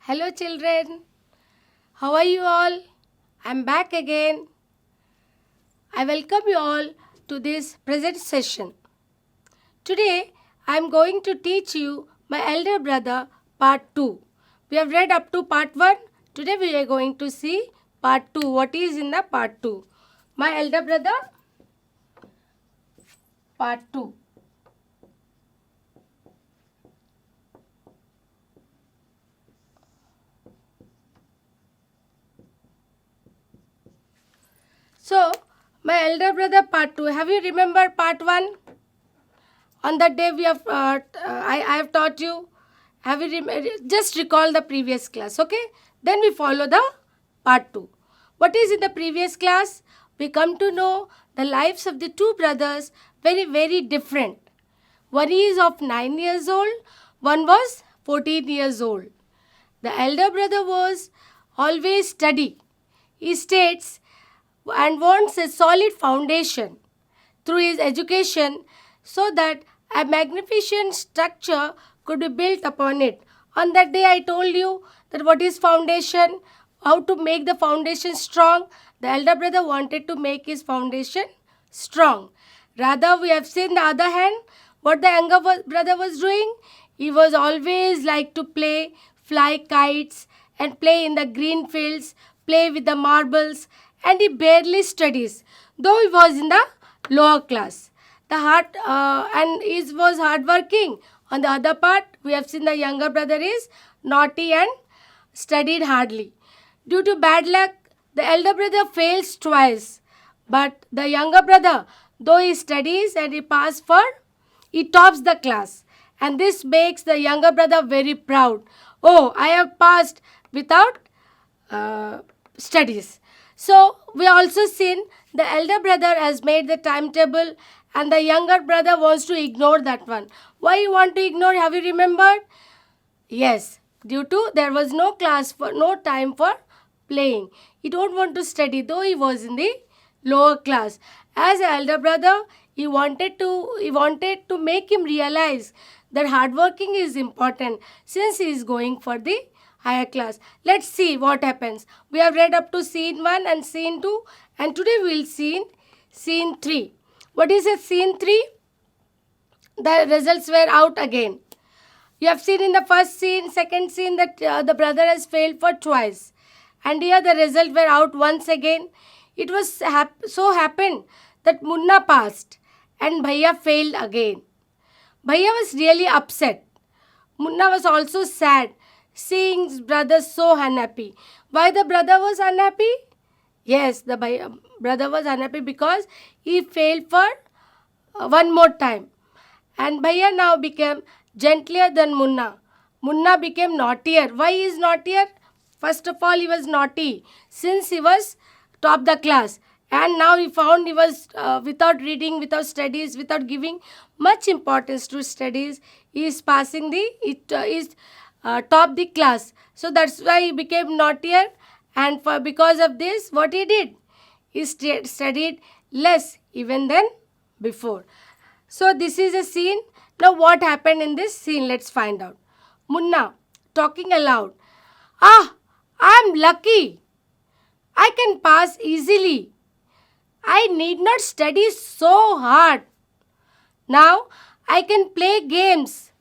Hello, children. How are you all? I'm back again. I welcome you all to this present session. Today, I'm going to teach you my elder brother part 2. We have read up to part 1. Today, we are going to see part 2. What is in the part 2? My elder brother part 2. So, my elder brother part 2. Have you remembered part 1? On that day we have I have taught you. Have you just recall the previous class, okay? Then we follow the part 2. What is in the previous class? We come to know the lives of the two brothers very different. One is of 9 years old, one was 14 years old. The elder brother was always study. He states and wants a solid foundation through his education so that a magnificent structure could be built upon it. On that day, I told you that what is foundation, how to make the foundation strong. The elder brother wanted to make his foundation strong. Rather, we have seen the other hand, what the younger brother was doing. He was always like to play, fly kites, and play in the green fields, play with the marbles, and he barely studies, though he was in the lower class. The hard and he was hardworking. On the other part, we have seen the younger brother is naughty and studied hardly. Due to bad luck, the elder brother fails twice. But the younger brother, though he studies and he tops the class. And this makes the younger brother very proud. Oh, I have passed without uh, studies. So we also seen the elder brother has made the timetable and the younger brother wants to ignore that one. Why you want to ignore? Have you remembered? Yes, due to there was no time for playing. He don't want to study, though he was in the lower class. As an elder brother, he wanted to make him realize that hard working is important since he is going for the higher class. Let's see what happens. We have read up to scene 1 and scene 2, and today we will see scene 3. What is a scene 3? The results were out again. You have seen in the first scene, second scene that the brother has failed for twice. And here the result were out once again. It was so happened that Munna passed and Bhaiya failed again. Bhaiya was really upset. Munna was also sad, seeing his brother so unhappy. Why the brother was unhappy? Yes, the brother was unhappy because he failed for one more time. And Bhaiya now became gentler than Munna. Munna became naughtier. Why he is naughtier? First of all, he was naughty since he was top the class. And now he found he was without reading, without studies, without giving much importance to studies. He is passing top the class. So that's why he became naughtier. And because of this, what he did? He studied less even than before. So this is a scene. Now what happened in this scene? Let's find out. Munna talking aloud. Ah, I'm lucky. I can pass easily. I need not study so hard. Now I can play games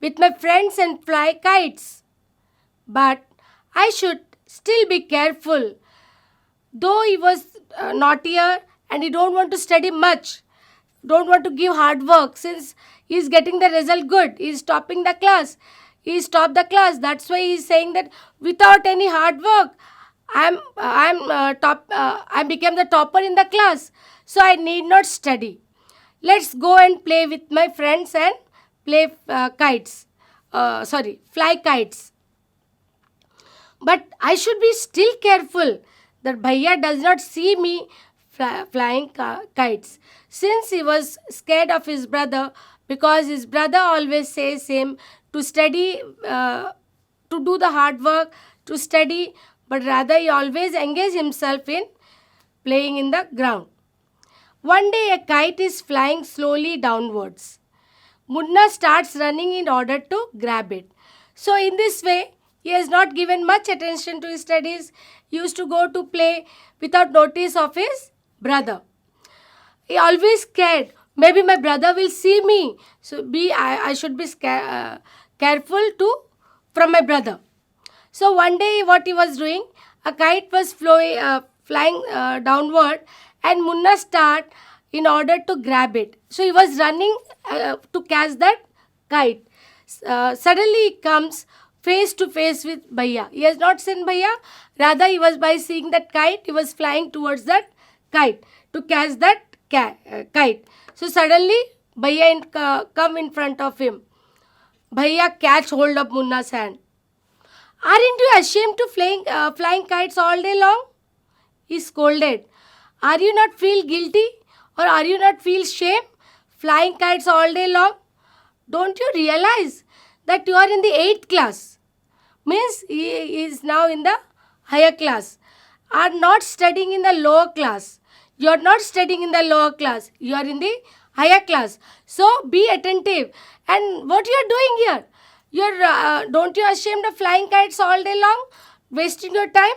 with my friends and fly kites. But I should still be careful. Though he was naughtier and he don't want to study much, don't want to give hard work since he is getting the result good. He is topping the class. He stopped the class. That's why he is saying that without any hard work, I became the topper in the class. So I need not study. Let's go and play with my friends and play kites. Fly kites. But I should be still careful that Bhaiya does not see me flying kites. Since he was scared of his brother, because his brother always says him to study, to do the hard work, to study, but rather he always engages himself in playing in the ground. One day a kite is flying slowly downwards. Munna starts running in order to grab it. So in this way, He has not given much attention to his studies. He used to go to play without notice of his brother. He always scared. Maybe my brother will see me. So I should be careful to from my brother. So one day, what he was doing, a kite was flying downward, and Munna start in order to grab it. So he was running to catch that kite. Suddenly, he comes face to face with Bhaiya. He has not seen Bhaiya. Rather, he was by seeing that kite, he was flying towards that kite to catch that kite. So suddenly, Bhaiya come in front of him. Bhaiya catch hold of Munna's hand. Aren't you ashamed to flying kites all day long? He scolded. Are you not feel guilty or are you not feel shame flying kites all day long? Don't you realize that you are in the 8th class? Means he is now in the higher class. Are not studying in the lower class. You are not studying in the lower class. You are in the higher class. So be attentive. And what you are doing here? Don't you ashamed of flying kites all day long, wasting your time?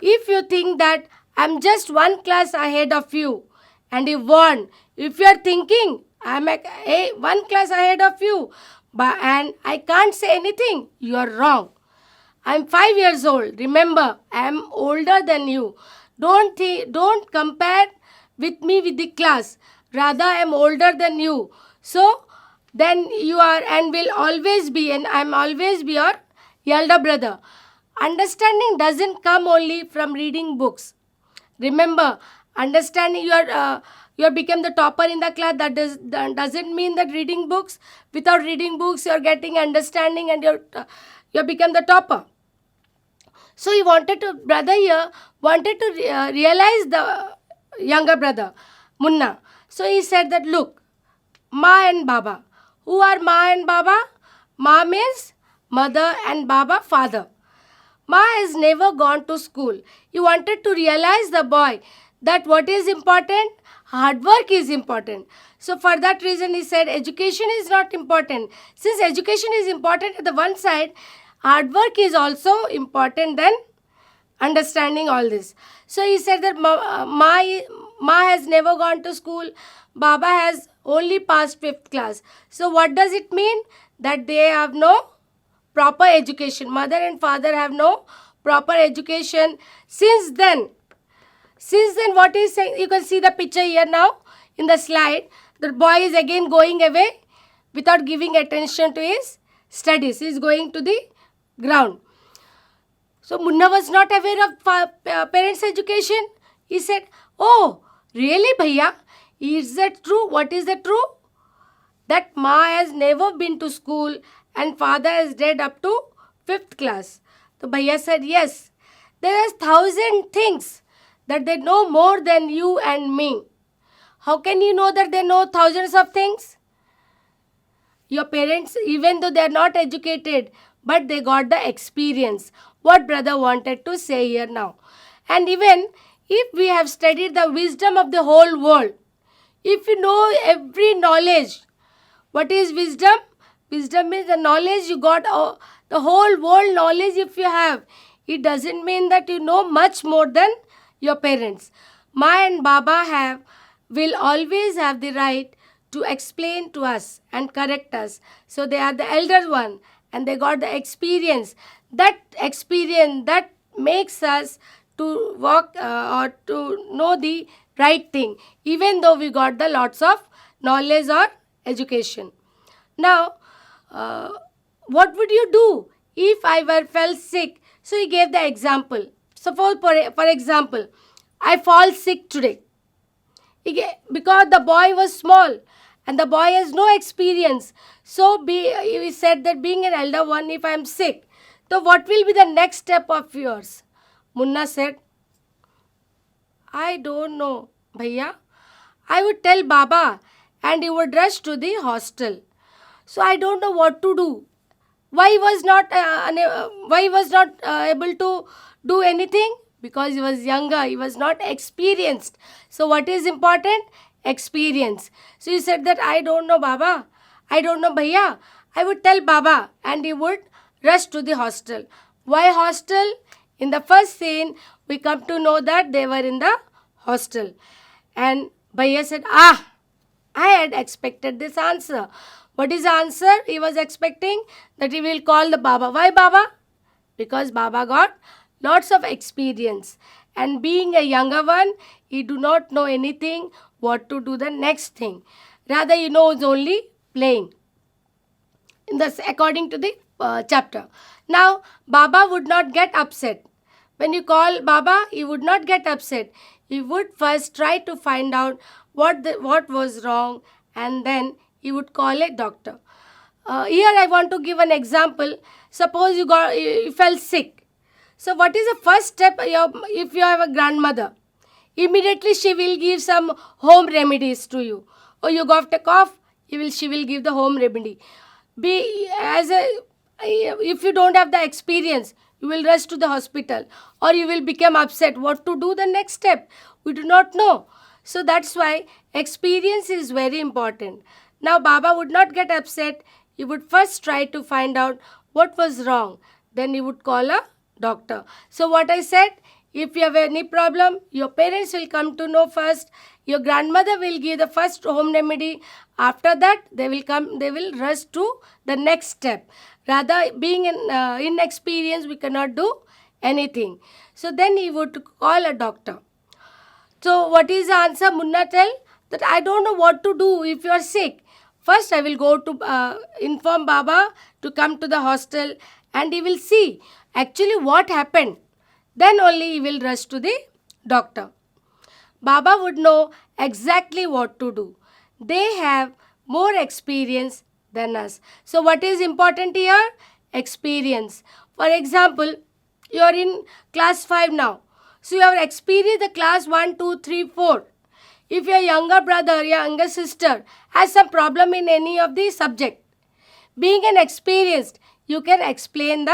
If you think that I'm just one class ahead of you, and if you are thinking one class ahead of you, and I can't say anything, you are wrong. I'm 5 years old. Remember, I'm older than you. Don't compare with me with the class. Rather, I'm older than you. So then you are and will always be, and I'm always be your elder brother. Understanding doesn't come only from reading books. Remember, understanding you are become the topper in the class. That doesn't mean that reading books. Without reading books, you're getting understanding and you become the topper. So he wanted to brother here wanted to realize the younger brother Munna. So he said that look, Ma and Baba. Who are Ma and Baba? Ma means mother and Baba father. Ma has never gone to school. He wanted to realize the boy that what is important? Hard work is important. So for that reason he said education is not important. Since education is important at the one side, hard work is also important than understanding all this. So he said that Ma has never gone to school. Baba has only passed 5th class. So what does it mean? That they have no proper education. Mother and father have no proper education. Since then, what is saying, you can see the picture here now in the slide. The boy is again going away without giving attention to his studies. He is going to the ground. So Munna was not aware of parents' education. He said, "Oh, really, Bhaiya? Is that true? What is the true? That Ma has never been to school and father has read up to 5th class." So Bhaiya said, "Yes, there are 1,000 things that they know more than you and me." How can you know that they know thousands of things? Your parents, even though they are not educated, but they got the experience. What brother wanted to say here now. And even if we have studied the wisdom of the whole world, if you know every knowledge, what is wisdom? Wisdom is the knowledge you got, the whole world knowledge if you have. It doesn't mean that you know much more than your parents. Ma and Baba will always have the right to explain to us and correct us. So they are the elder one and they got the experience. That experience that makes us to walk or to know the right thing, even though we got the lots of knowledge or education. Now, what would you do if I fell sick? So he gave the example. Suppose, for example, I fall sick today. Because the boy was small and the boy has no experience. So he said that being an elder one, if I am sick, so what will be the next step of yours? Munna said, I don't know, Bhaiya. I would tell Baba and he would rush to the hostel. So I don't know what to do. Why he was not able to do anything? Because he was younger, he was not experienced. So what is important? Experience. So he said that I don't know Baba, I don't know Bhaiya. I would tell Baba and he would rush to the hostel. Why hostel? In the first scene, we come to know that they were in the hostel. And Bhaiya said, I had expected this answer. What is the answer he was expecting? That he will call the Baba. Why Baba? Because Baba got lots of experience. And being a younger one, he do not know anything what to do the next thing. Rather, he knows only playing. In this, according to the chapter. Now, Baba would not get upset. When you call Baba, he would not get upset. He would first try to find out what was wrong, and then he would call a doctor. Here I want to give an example. Suppose you fell sick. So what is the first step if you have a grandmother? Immediately she will give some home remedies to you. Or you got a cough, she will give the home remedy. Be as a If you don't have the experience, you will rush to the hospital, or you will become upset what to do the next step. We do not know. So that's why experience is very important. Now Baba would not get upset. He would first try to find out what was wrong. Then he would call a doctor. So what I said, if you have any problem, your parents will come to know first. Your grandmother will give the first home remedy. After that, they will rush to the next step. Rather, being inexperienced, we cannot do anything. So then he would call a doctor. So what is the answer? Munna tell that I don't know what to do if you are sick. First, I will go to inform Baba to come to the hostel, and he will see actually what happened. Then only he will rush to the doctor. Baba would know exactly what to do. They have more experience than us. So what is important here? Experience. For example, you are in class 5 now. So you have experienced the class 1, 2, 3, 4. If your younger brother, your younger sister has some problem in any of the subject, being an experienced, you can explain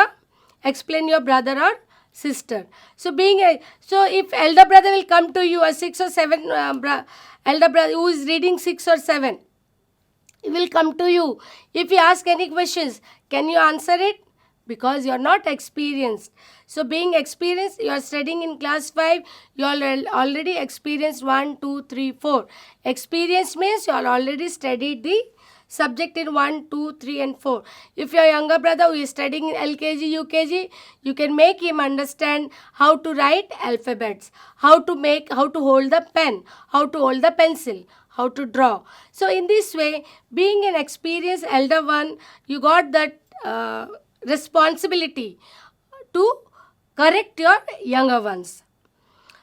your brother or sister. So if elder brother will come to you, a 6 or 7 elder brother who is reading 6 or 7, he will come to you. If he asks any questions, can you answer it? Because you are not experienced. So being experienced, you are studying in class 5, you are already experienced 1, 2, 3, 4. Experience means you are already studied the subject in 1, 2, 3 and 4. If your younger brother who is studying in LKG, UKG, you can make him understand how to write alphabets, how to hold the pen, how to hold the pencil, how to draw. So in this way, being an experienced elder one, you got that responsibility to correct your younger ones.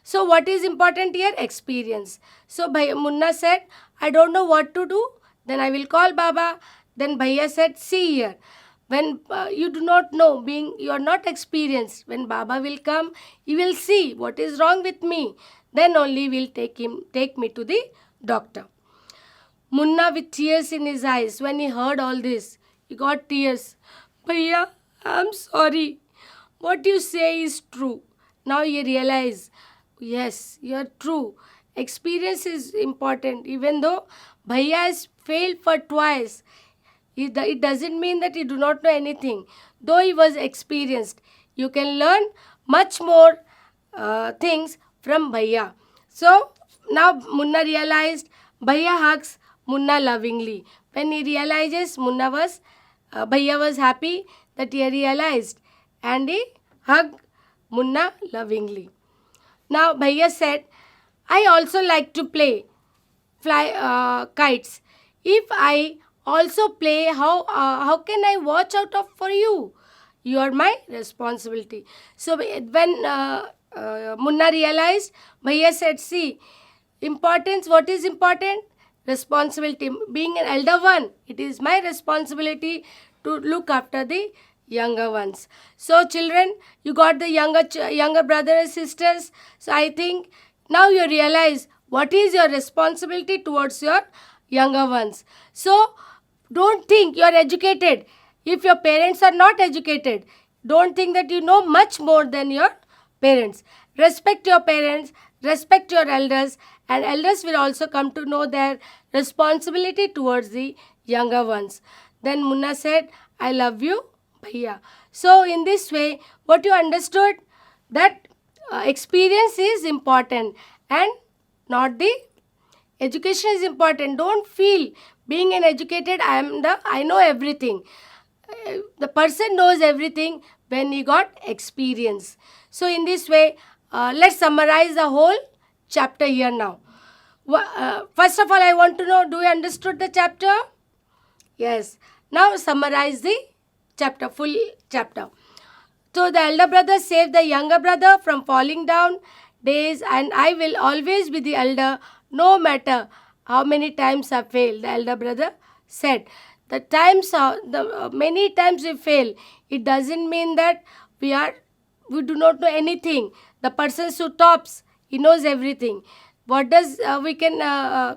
So what is important here? Experience. So Munna said, I don't know what to do. Then I will call Baba. Then Bhaiya said, see here. When you do not know, being you are not experienced, when Baba will come, he will see what is wrong with me. Then only will take me to the doctor. Munna with tears in his eyes, when he heard all this, he got tears. Bhaiya, I'm sorry. What you say is true. Now you realize, yes, you are true. Experience is important. Even though Bhaiya has failed for twice, it doesn't mean that he do not know anything. Though he was experienced, you can learn much more things from Bhaiya. So now Munna realized. Bhaiya hugs Munna lovingly. When he realizes Bhaiya was happy that he realized, and he hugged Munna lovingly. Now Bhaiya said, I also like to fly kites. If I also play, how can I watch out for you? You are my responsibility. So when Munna realized, Bhaiya said, see, importance, what is important? Responsibility. Being an elder one, it is my responsibility to look after the younger ones. So children, you got the younger brothers and sisters. So I think now you realize what is your responsibility towards your younger ones. So don't think you are educated. If your parents are not educated, don't think that you know much more than your parents. Respect your parents, respect your elders, and elders will also come to know their responsibility towards the younger ones. Then Munna said, I love you, Bhaiya. So in this way, what you understood, that experience is important and not the education is important. Don't feel being an educated, I know everything. The person knows everything when he got experience. So in this way, let's summarize the whole chapter here now. First of all, I want to know, do you understood the chapter? Yes. Now summarize the chapter, full chapter. So the elder brother saved the younger brother from falling down days, and I will always be the elder, no matter how many times I fail. The elder brother said, the times the many times we fail, it doesn't mean that we do not know anything. The person who tops, he knows everything. What does we can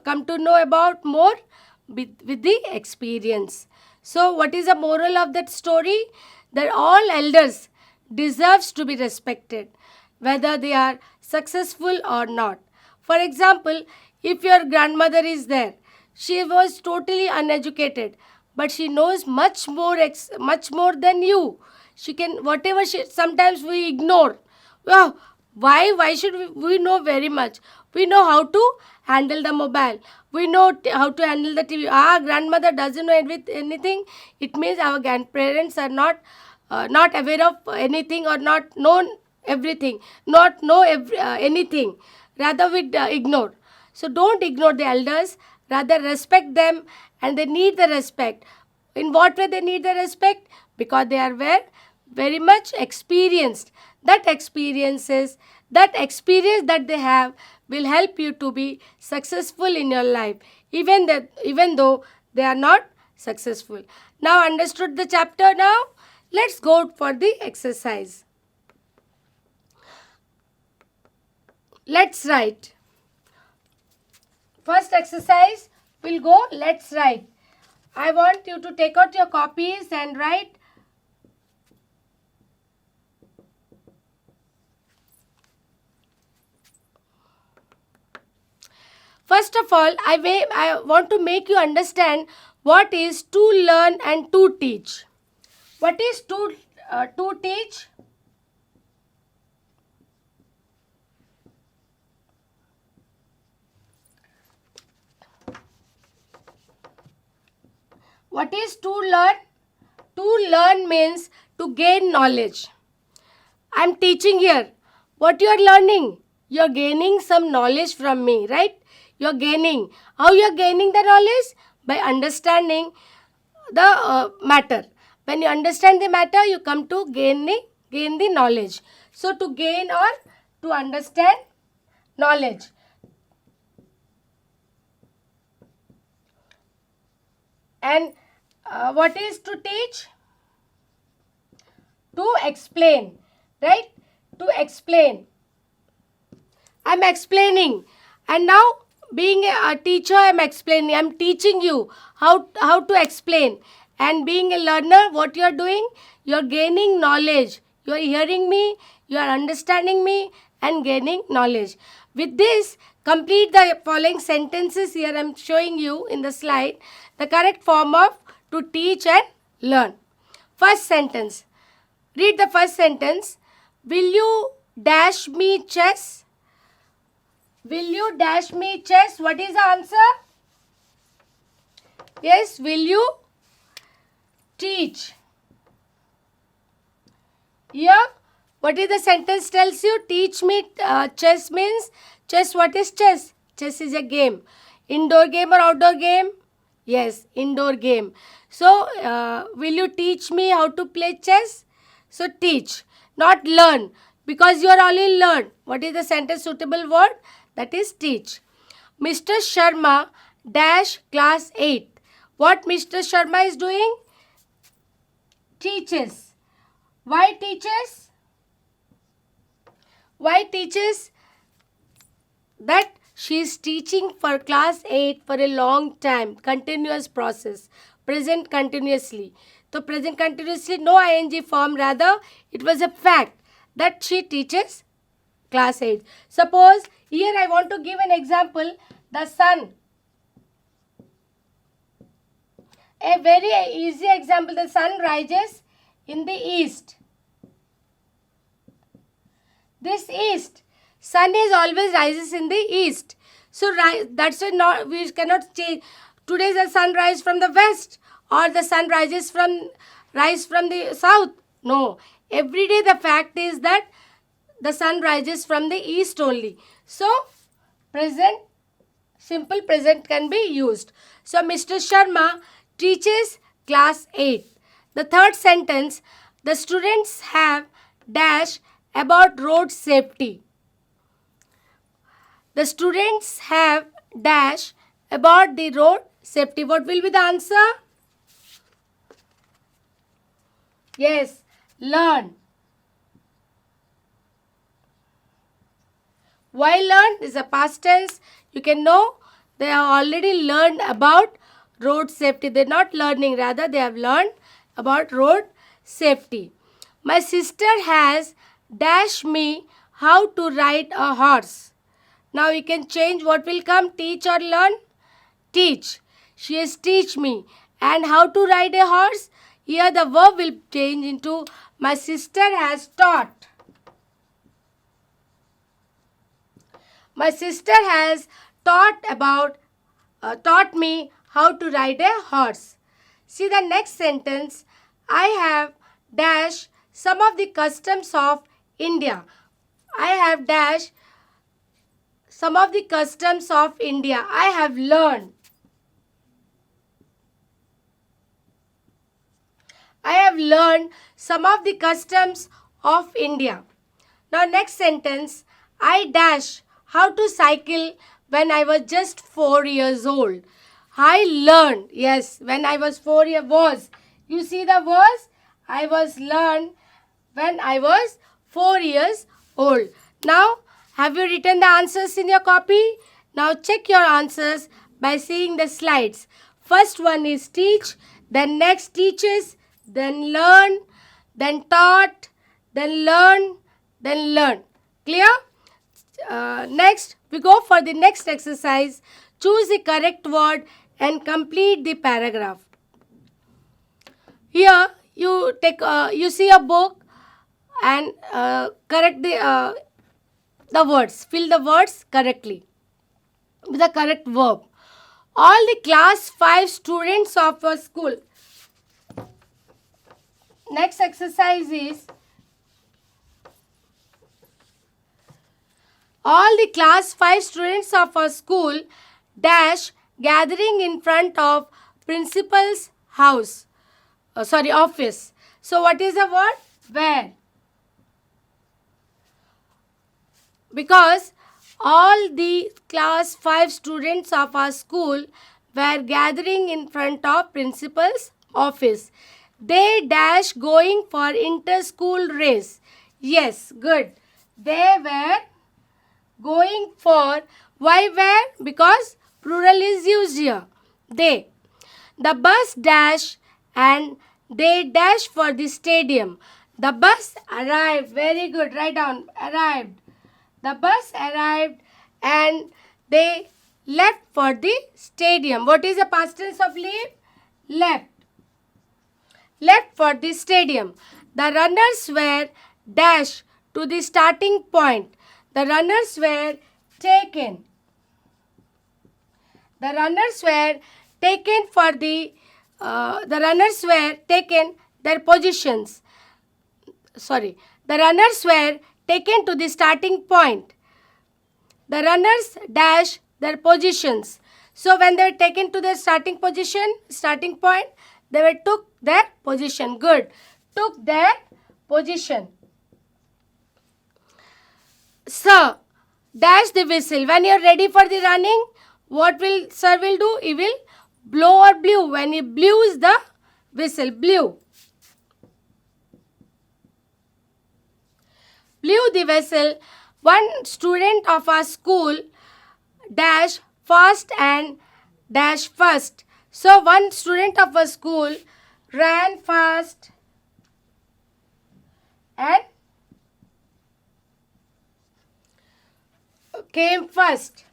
come to know about more with the experience. So what is the moral of that story? That all elders deserves to be respected, whether they are successful or not. For example, if your grandmother is there, she was totally uneducated, but she knows much more than you. She can whatever she, sometimes we ignore. Well, why should we know very much? We know how to handle the mobile. We know how to handle the TV. Our grandmother doesn't know anything. It means our grandparents are not aware of anything or not known everything, not know anything. Rather, we ignore. So don't ignore the elders. Rather, respect them, and they need the respect. In what way they need the respect? Because they are very much experienced. That experience that they have will help you to be successful in your life, even though they are not successful. Now understood the chapter now? Let's go for the exercise. Let's write. First exercise will go, let's write. I want you to take out your copies and write. First of all, I want to make you understand what is to learn and to teach. What is to teach? What is to learn? To learn means to gain knowledge. I am teaching here. What you are learning? You are gaining some knowledge from me, right? You are gaining. How you are gaining the knowledge? By understanding the matter. When you understand the matter, you come to gain the knowledge. So to gain or to understand knowledge. And what is to teach? To explain, right? To explain. I'm explaining. And now, being a teacher, I'm explaining. I'm teaching you how to explain. And being a learner, what you're doing? You're gaining knowledge. You're hearing me, you are understanding me, and gaining knowledge. With this, complete the following sentences here I'm showing you in the slide. The correct form of to teach and learn. First sentence. Read the first sentence. Will you dash me chess? Will you dash me chess? What is the answer? Yes, will you teach? Here, what is the sentence tells you? Teach me chess means, chess, what is chess? Chess is a game. Indoor game or outdoor game? Yes, indoor game. So, will you teach me how to play chess? So, teach, not learn. Because you are only learn. What is the sentence suitable word? That is teach. Mr. Sharma dash class 8. What Mr. Sharma is doing? Teaches. Why teaches? Why teaches? That she is teaching for class 8 for a long time. Continuous process. Present continuously. So present continuously, no ing form. Rather, it was a fact that she teaches class 8. Suppose here I want to give an example. The sun. A very easy example. The sun rises in the east. This east. Sun is always rises in the east. So that's why not we cannot change. Today the sun rises from the west or the sun rise from the south. No. Every day the fact is that the sun rises from the east only. So present, simple present can be used. So Mr. Sharma teaches class 8. The third sentence, the students have dash about road safety. The students have dash about the road safety. What will be the answer? Yes, learn. Why learn is a past tense. You can know they have already learned about road safety. They are not learning, rather they have learned about road safety. My sister has dashed me how to ride a horse. Now you can change what will come, teach or learn. Teach. She has teach me. And how to ride a horse? Here the verb will change into my sister has taught. My sister has taught me how to ride a horse. See the next sentence. I have dash some of the customs of India. I have dash some of the customs of India. I have learned. I have learned some of the customs of India. Now next sentence. I dash how to cycle when I was just 4 years old. I learned, yes, when I was 4 years was. You see the was? I was learned when I was 4 years old. Now, have you written the answers in your copy? Now check your answers by seeing the slides. First one is teach, then next teaches, then learn, then taught, then learn, then learn. Clear? Next, we go for the next exercise. Choose the correct word and complete the paragraph. Here, you see a book and correct the words. Fill the words correctly with the correct verb. All the class 5 students of a school. Next exercise is all the class 5 students of a school dash gathering in front of principal's house. Office. So what is the word? Where? Because all the class 5 students of our school were gathering in front of principal's office. They dash going for inter-school race. Yes, good. They were going for, why were? Because plural is used here. They. The bus dash and they dash for the stadium. The bus arrived. Very good. Write down. Arrived. The bus arrived and they left for the stadium. What is the past tense of leave? Left. Left for the stadium. The runners were dash to the starting point. The runners were taken. The runners were taken for the runners were taken their positions. The runners were taken to the starting point. The runners dash their positions. So when they were taken to their starting point, they were took their position. Good. Took their position. Sir, dash the whistle. When you are ready for the running, what will sir will do? He will blow or blew. When he blews the whistle, blew. Blew the whistle. One student of our school dash fast and dash first. So one student of our school ran fast and came first.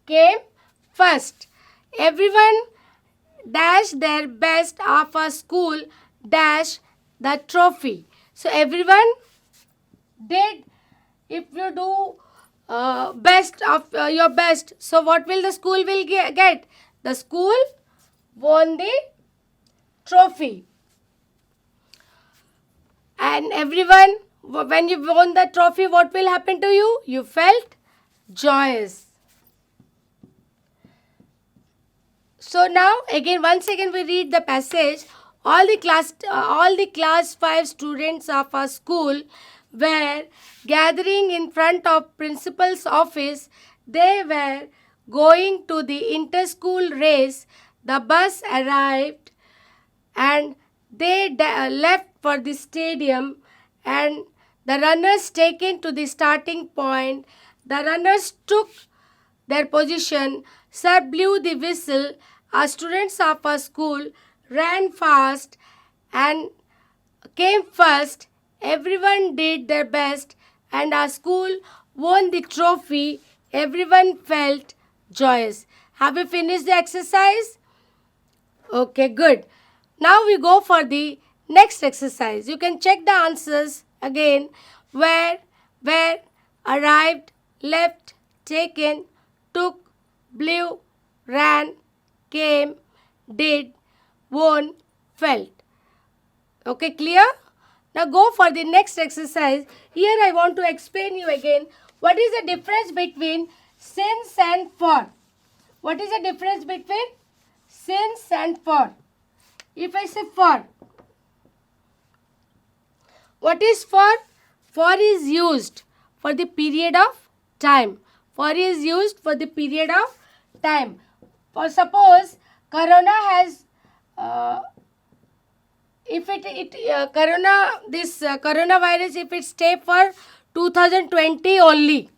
Came first. Everyone dash their best of a school dash the trophy. So everyone did. If you do best of your best, so what will the school will get? The school won the trophy. And everyone, when you won the trophy, what will happen to you? You felt joyous. So now again, once again we read the passage. All the class 5 students of our school were gathering in front of principal's office. They were going to the inter-school race. The bus arrived and they left for the stadium, and the runners taken to the starting point. The runners took their position. Sir blew the whistle. Our students of our school ran fast and came first. Everyone did their best and our school won the trophy. Everyone felt joyous. Have you finished the exercise? Okay, good. Now we go for the next exercise. You can check the answers again. Where, arrived, left, taken, took, blew, ran, came, did, won, felt. Okay, clear? Now go for the next exercise. Here I want to explain you again what is the difference between since and for. What is the difference between since and for? If I say for, what is for? For is used for the period of time. For is used for the period of time. For suppose Corona has, if coronavirus, if it stay for 2020 only,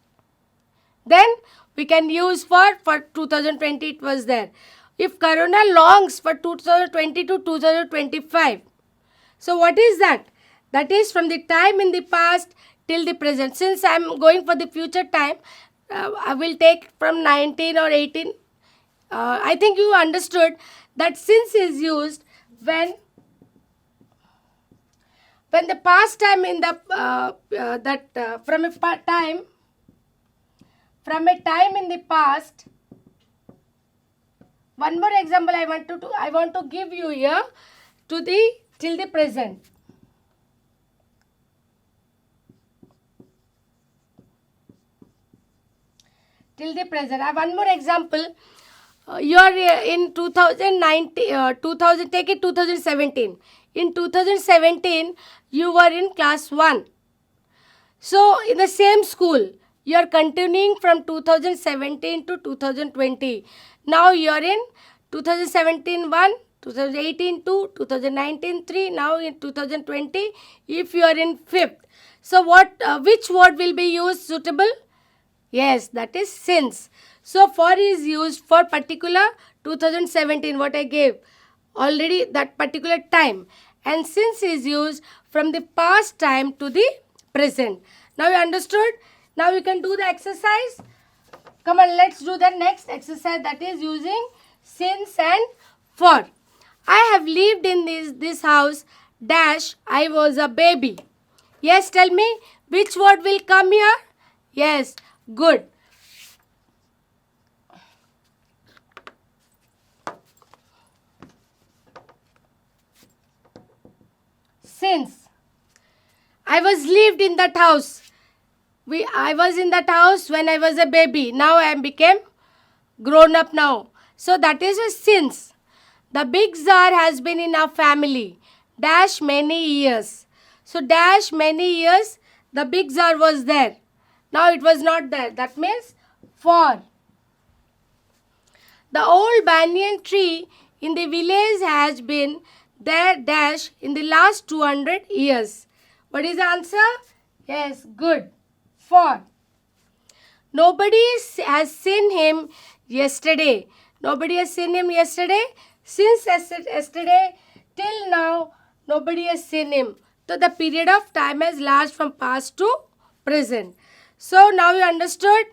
then we can use for 2020 it was there. If Corona longs for 2020 to 2025, so what is that? That is from the time in the past till the present. Since I am going for the future time, I will take from 19 or 18. I think you understood that since is used when the past time in the from a time in the past. One more example I want to give you here to the till the present. Till the present. I have one more example. You are in 2019, take it 2017. In 2017, you were in class 1. So, in the same school, you are continuing from 2017 to 2020. Now, you are in 2017 1, 2018 2, 2019 3, now in 2020, if you are in 5th. So, which word will be used suitable? Yes, that is since. So, for is used for particular 2017, what I gave already, that particular time. And since is used from the past time to the present. Now you understood? Now we can do the exercise. Come on, let's do the next exercise, that is using since and for. I have lived in this house dash I was a baby. Yes, tell me which word will come here? Yes, good. Since I was lived in that house. I was in that house when I was a baby. Now I became grown up now. So that is a since. The big czar has been in our family dash many years. So dash many years the big czar was there. Now it was not there. That means for. The old banyan tree in the village has been there dash in the last 200 years. What is the answer? Yes, good. For. Nobody has seen him yesterday. Nobody has seen him yesterday. Since yesterday till now, nobody has seen him. So the period of time has lasted from past to present. So now you understood.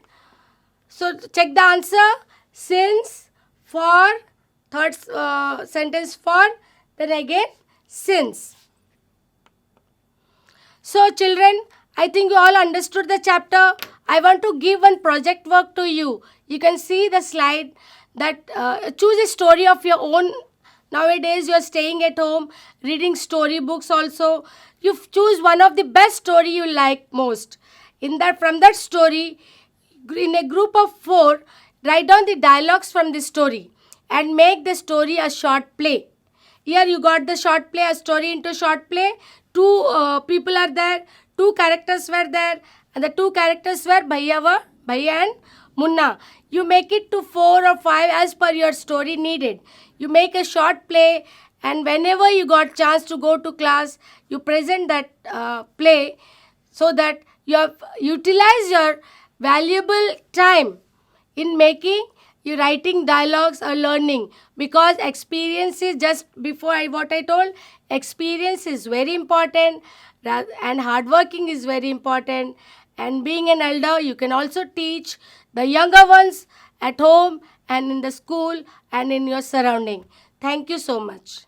So check the answer. Since, for, third sentence for, then again since. So children, I think you all understood the chapter. I want to give one project work to you. You can see the slide that choose a story of your own. Nowadays you are staying at home, reading story books also. You choose one of the best story you like most. From that story, in a group of 4, write down the dialogues from the story and make the story a short play. Here you got the short play, a story into short play. Two people are there, two characters were there, and the two characters were Bhaiya and Munna. You make it to 4 or 5 as per your story needed. You make a short play, and whenever you got chance to go to class, you present that play so that you have utilized your valuable time in making you writing dialogues or learning, because experience is just before what I told, experience is very important, and hard working is very important, and being an elder you can also teach the younger ones at home and in the school and in your surrounding. Thank you so much.